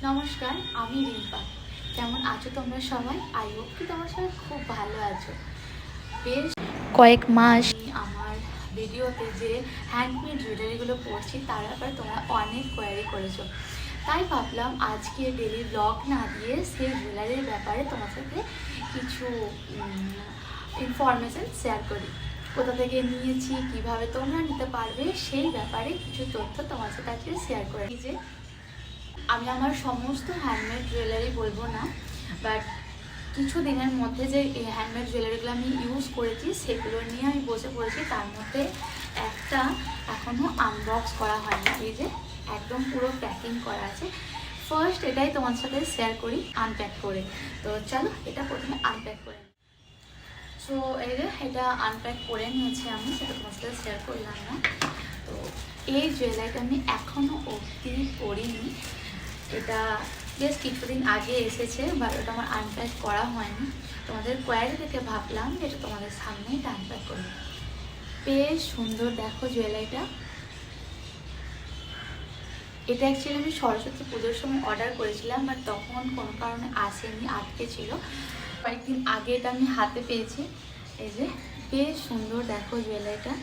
নমস্কার, আমি রিম্পা। কেমন আছো তোমরা সবাই? আই হোপ কি তোমরা সবাই খুব ভালো আছো। বেশ কয়েক মাস আমার ভিডিওতে যে হ্যান্ডমেড জুয়েলারিগুলো পড়ছি তার ব্যাপারে তোমরা অনেক কোয়ারি করেছো, তাই ভাবলাম আজকে ডেলি ব্লগ না দিয়ে সেই জুয়েলারির ব্যাপারে তোমার সাথে কিছু ইনফরমেশান শেয়ার করি। কোথা থেকে নিয়েছি, কিভাবে তোমরা নিতে পারবে, সেই ব্যাপারে কিছু তথ্য তোমার সাথে আজকে শেয়ার করে। যে আমি আমার সমস্ত হ্যান্ডমেড জুয়েলারি বলবো না, বাট কিছু দিনের মধ্যে যে হ্যান্ডমেড জুয়েলারিগুলো আমি ইউজ করেছি সেগুলো নিয়ে আমি বসে পড়েছি। তার মধ্যে একটা এখনও আনবক্স করা হয়নি, এই যে একদম পুরো প্যাকিং করা আছে। ফার্স্ট এটাই তোমার সাথে শেয়ার করি আনপ্যাক করে। তো চলো এটা প্রথমে আনপ্যাক করে। সো এই যে এটা আনপ্যাক করে নিয়েছি আমি, সেটা তোমার সাথে শেয়ার করলাম না। তো এই জুয়েলারিটা আমি এখনও অবধি পরিনি। এটা বেশ কিছুদিন আগে এসেছে, বাট ওটা আমার আনপ্যাক করা হয়নি। তোমাদের কোয়ারি থেকে ভাবলাম এটা তোমাদের সামনেই আনপ্যাক করবো। বেশ সুন্দর, দেখো জুয়েলারিটা। এটা অ্যাকচুয়ালি আমি সরস্বতী পুজোর সময় অর্ডার করেছিলাম, বাট তখন কোনো কারণে আসেনি, আটকে ছিল। কয়েকদিন আগে এটা আমি হাতে পেয়েছি। এই যে বেশ সুন্দর, দেখো জুয়েলারিটা।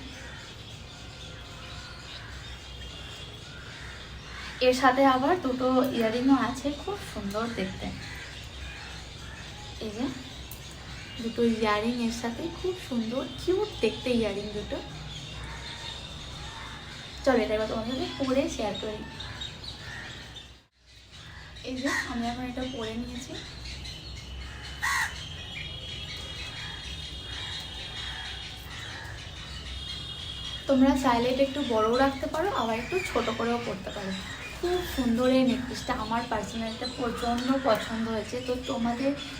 এর সাথে আবার দুটো ইয়ারিংও আছে, খুব সুন্দর দেখতে। এই যে দুটো ইয়ারিং এর সাথে, খুব সুন্দর কিউট দেখতে ইয়ারিং দুটো। চলো এটা এবার তোমাদের সাথে পরে শেয়ার করি। এই যে আমি এখন এটা পরে নিয়েছি। তোমরা চাইলে এটা একটু বড়ও রাখতে পারো, আবার একটু ছোট করেও পরতে পারো। খুব সুন্দর এই নেকলেসটা, আমার পার্সোনালিটা প্রচণ্ড পছন্দ হয়েছে। তো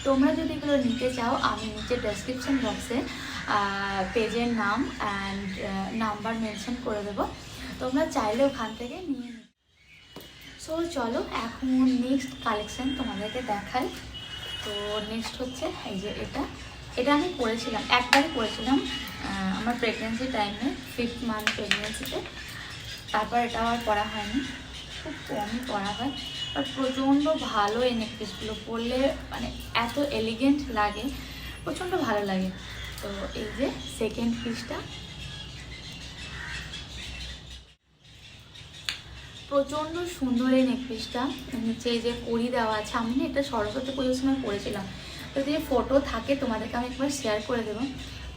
তোমরা যদি এগুলো নিতে চাও, আমি নিচে ডেসক্রিপশন বক্সে পেজের নাম অ্যান্ড নাম্বার মেনশন করে দেবো, তোমরা চাইলে ওখান থেকে নিয়ে নিও। সো চলো এখন নেক্সট কালেকশান তোমাদেরকে দেখাই। তো নেক্সট হচ্ছে এই যে এটা আমি পরেছিলাম, একবারই পরেছিলাম আমার প্রেগনেন্সি টাইমে, 5th মান্থ প্রেগনেন্সিতে। তারপর এটা আর পরা হয়নি, খুব কমই পরা হয়। আর প্রচণ্ড ভালো এই নেকলেসগুলো পরলে, মানে এত এলিগেন্ট লাগে, প্রচণ্ড ভালো লাগে। তো এই যে সেকেন্ড পিসটা, প্রচণ্ড সুন্দর এই নেকলেসটা। নিচে এই যে কড়ি দেওয়া আছে, আমি না এটা সরস্বতী পুজোর সময় পরেছিলাম। তো যে ফটো থাকে তোমাদেরকে আমি একবার শেয়ার করে দেবো।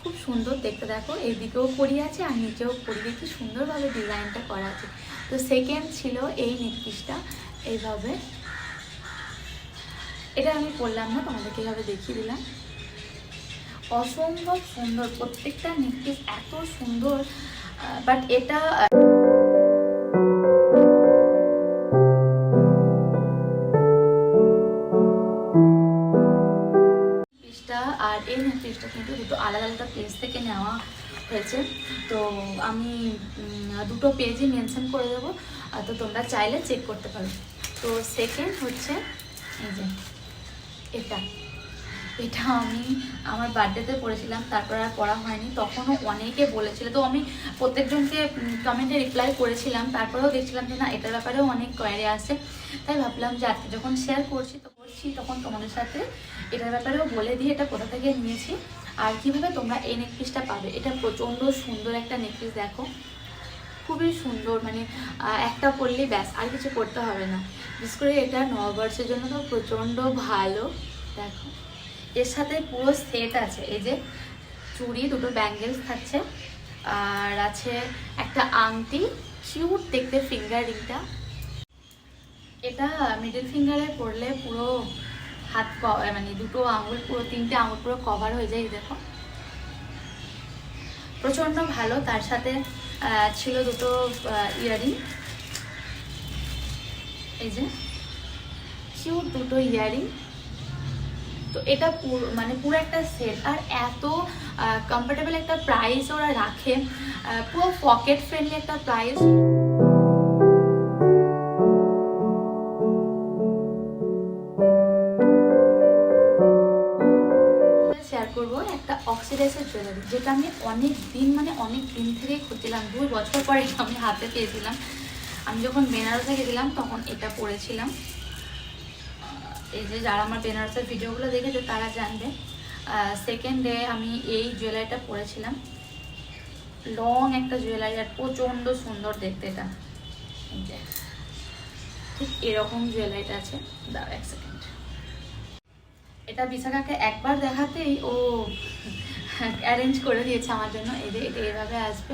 খুব সুন্দর দেখতে, দেখো এইদিকেও কড়ি আছে আর নিচেও কড়ি দিয়ে কি সুন্দরভাবে ডিজাইনটা করা আছে। তো সেকেন্ড ছিল এই নেকলেসটা, এইভাবে। এটা আমি পরলাম না, তোমাদেরকে এইভাবে দেখিয়ে দিলাম। অসম্ভব সুন্দর, প্রত্যেকটা নেকলেস এত সুন্দর। বাট এটা আর এই নেকলেসটা কিন্তু দুটো আলাদা আলাদা পেজ থেকে নেওয়া হয়েছে। তো আমি দুটো পেজই মেনশন করে দেবো, তো তোমরা চাইলে চেক করতে পারো। তো সেকেন্ড হচ্ছে এই যে এটা আমি আমার বার্থডেতে পড়েছিলাম, তারপর আর পড়া হয়নি। তখনও অনেকে বলেছিল, তো আমি প্রত্যেকজনকে কমেন্টে রিপ্লাই করেছিলাম। তারপরেও দেখছিলাম যে না, এটার ব্যাপারেও অনেক কোয়ারি আসে, তাই ভাবলাম যে আজকে যখন শেয়ার করছি তখন তোমাদের সাথে এটার ব্যাপারেও বলে দিই এটা কোথা থেকে নিয়েছি আর কীভাবে তোমরা এই নেকলেসটা পাবে। এটা প্রচণ্ড সুন্দর একটা নেকলেস, দেখো খুবই সুন্দর, মানে একটা পরলেই ব্যাস, আর কিছু করতে হবে না। বিশেষ করে এটা নববর্ষের জন্য তো প্রচণ্ড ভালো। দেখো এর সাথে পুরো সেট আছে, এই যে চুড়ি, দুটো ব্যাঙ্গেলস থাকছে, আর আছে একটা আংটি, কিউট দেখতে ফিঙ্গার রিংটা। এটা মিডল ফিঙ্গারে পরলে পুরো হাত, মানে দুটো আঙুল, পুরো 3টে আঙুল পুরো কভার হয়ে যায়। দেখো প্রচণ্ড ভালো। তার সাথে ছিল দুটো ইয়ারিং, এই যে কিউট দুটো ইয়ারিং। তো এটা পুরো একটা সেট, আর এত কমফোর্টেবল একটা প্রাইস ওরা রাখে, পুরো পকেট ফ্রেন্ডলি একটা প্রাইস। শেয়ার করবো একটা অক্সিডাইজের জুয়েলারি, যেটা আমি অনেক দিন থেকেই খুঁজছিলাম। 2 বছর পরে আমি হাতে পেয়েছিলাম। আমি যখন বেনারসে গেছিলাম তখন এটা পরেছিলাম। এই যে যারা আমার বেনারসের ভিডিওগুলো দেখেছে তারা জানবে, সেকেন্ড ডে আমি এই জুয়েলারিটা পরেছিলাম। লং একটা জুয়েলারি আর প্রচণ্ড সুন্দর দেখতে এটা। ঠিক এরকম জুয়েলারিটা আছে। দাও এক সেকেন্ড। এটা বিশাখাকে একবার দেখাতেই ও অ্যারেঞ্জ করে দিয়েছে আমার জন্য। এটা এভাবে আসবে,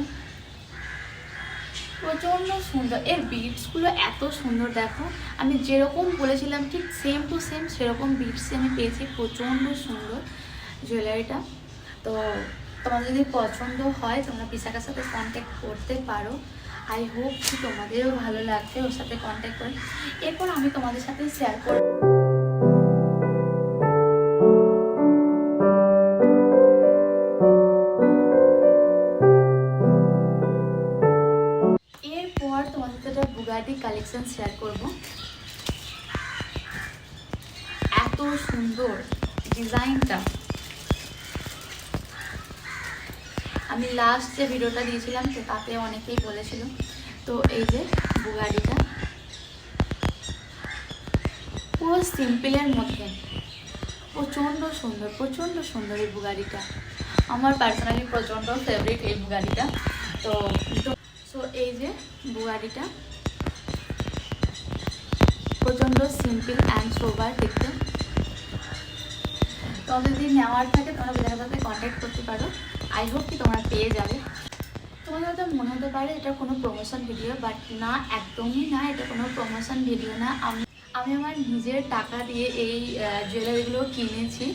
প্রচণ্ড সুন্দর। এর বিটসগুলো এত সুন্দর, দেখো আমি যেরকম বলেছিলাম ঠিক সেম টু সেম সেরকম বিটসই আমি পেয়েছি। প্রচণ্ড সুন্দর জুয়েলারিটা। তো তোমাদের যদি পছন্দ হয় তোমরা বিশাখার সাথে কন্ট্যাক্ট করতে পারো। আই হোপ কি তোমাদেরও ভালো লাগবে ওর সাথে কন্ট্যাক্ট করে। এরপর আমি তোমাদের সাথে শেয়ার করব বুগাটি কালেকশন শেয়ার করব। এত সুন্দর ডিজাইনটা। আমি লাস্ট যে ভিডিওটা দিয়েছিলাম তো তাতে অনেকেই বলেছিল। তো এই যে বুগাটিটা পুরো সিম্পলের মধ্যে প্রচণ্ড সুন্দর, প্রচণ্ড সুন্দর এই বুগাটিটা। আমার পার্সোনালি প্রচণ্ড ফেভারিট এই বুগাটিটা। তো এই যে বুগাটিটা প্রচণ্ড সিম্পল অ্যান্ড সোবার দেখতে। তোমাদের যদি নেওয়ার থাকে তোমরা বিশাখার সাথে কন্ট্যাক্ট করতে পারো। আই হোপ কি তোমরা পেয়ে যাবে। তোমাদের হয়তো মনে হতে পারে এটা কোনো প্রমোশন ভিডিও, বাট না, একদমই না, এটা কোনো প্রমোশন ভিডিও না। আমি আমার নিজের টাকা দিয়ে এই জুয়েলারিগুলো কিনেছি।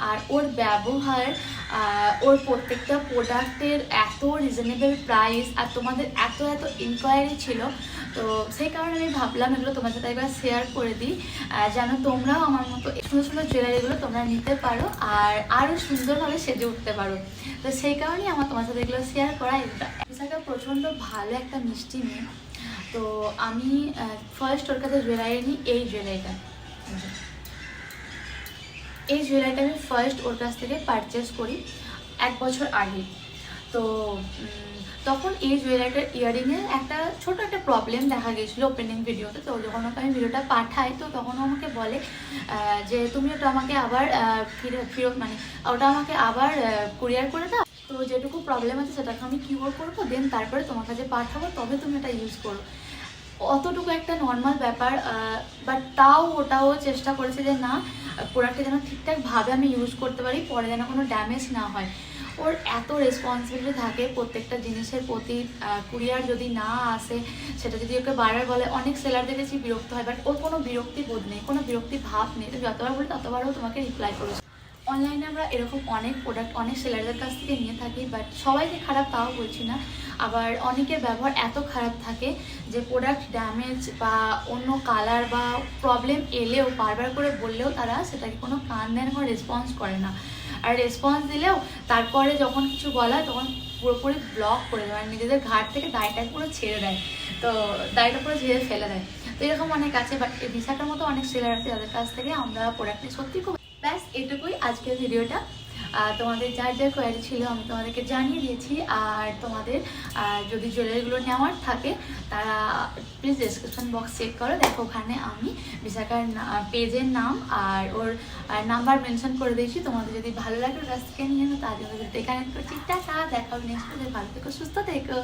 আর ওর ব্যবহার, ওর প্রত্যেকটা প্রোডাক্টের এত রিজনেবল প্রাইস, আর তোমাদের এত ইনকোয়ারি ছিল, তো সেই কারণে আমি ভাবলাম এগুলো তোমার সাথে একবার শেয়ার করে দিই, যেন তোমরাও আমার মতো সুন্দর সুন্দর জুয়েলারিগুলো তোমরা নিতে পারো আর আরও সুন্দরভাবে সেজে উঠতে পারো। তো সেই কারণেই আমার তোমার সাথে এগুলো শেয়ার করা। বিশাখা প্রচণ্ড ভালো একটা মিষ্টি মেয়ে। তো আমি ফার্স্ট ওর কাছে জুয়েলারি নিই, এই জুয়েলারিটা। এই জুয়েলারিটা আমি ফার্স্ট ওর কাছ থেকে পারচেস করি 1 বছর আগে। তো তখন এই জুয়েলারিটার ইয়ারিংয়ে ছোট একটা প্রবলেম দেখা গিয়েছিলো ওপেনিং ভিডিওতে। তো যখন ওকে আমি ভিডিওটা পাঠাই তো তখন আমাকে বলে যে তুমি ওটা আমাকে আবার ফেরত মানে ওটা আমাকে আবার কুরিয়ার করে দাও। তো যেটুকু প্রবলেম আছে সেটাকে আমি কিউর করবো, দেন তারপরে তোমার কাছে পাঠাবো, তবে তুমি এটা ইউজ করো। অতটুকু একটা নর্মাল ব্যাপার। বাট ওটাও চেষ্টা করেছে যে না, প্রোডাক্টটা যেন ঠিকঠাকভাবে আমি ইউজ করতে পারি, পরে যেন কোনো ড্যামেজ না হয়। ওর এত রেসপন্সিবিলিটি থাকে প্রত্যেকটা জিনিসের প্রতি। কুরিয়ার যদি না আসে, সেটা যদি ওকে বারবার বলে, অনেক সেলার দেখেছি বিরক্ত হয়, বাট ওর কোনো বিরক্তি বোধ নেই, কোনো বিরক্তি ভাব নেই। তো যতবার বলি ততবারও তোমাকে রিপ্লাই করেছে। অনলাইনে আমরা এরকম অনেক প্রোডাক্ট অনেক সেলারদের কাছ থেকে নিয়ে থাকি, বাট সবাই যে খারাপ তাও বলছি না। আবার অনেকের ব্যবহার এত খারাপ থাকে যে প্রোডাক্ট ড্যামেজ বা অন্য কালার বা প্রবলেম এলেও বারবার করে বললেও তারা সেটাকে কোনো কান দেয় না, কোনো রেসপন্স করে না। আর রেসপন্স দিলেও তারপরে যখন কিছু বলা তখন পুরোপুরি ব্লক করে দেয়, মানে নিজেদের ঘাট থেকে দায়টা পুরো ছেড়ে দেয়। তো দায়টা পুরো ঝেড়ে ফেলে দেয়। তো এরকম অনেক আছে, বাট এই বিশাখার মতো অনেক সেলার আছে যাদের কাছ থেকে আমরা প্রোডাক্ট নিয়ে সত্যি খুব। ব্যাস এটুকুই আজকের ভিডিওটা। তোমাদের যার যা কোয়ারি ছিল আমি তোমাদেরকে জানিয়ে দিয়েছি। আর তোমাদের যদি জুয়েলারিগুলো নেওয়ার থাকে তারা প্লিজ ডেসক্রিপশন বক্স চেক করো, দেখো ওখানে আমি বিশাখার পেজের নাম আর ওর নাম্বার মেনশন করে দিয়েছি। তোমাদের যদি ভালো লাগে ওর কাছ থেকে নিয়ে তার জন্য যদি কানেক্ট করছি। টাটা, দেখা হবে নেক্সট। ভালো থেকো, সুস্থ থেকো।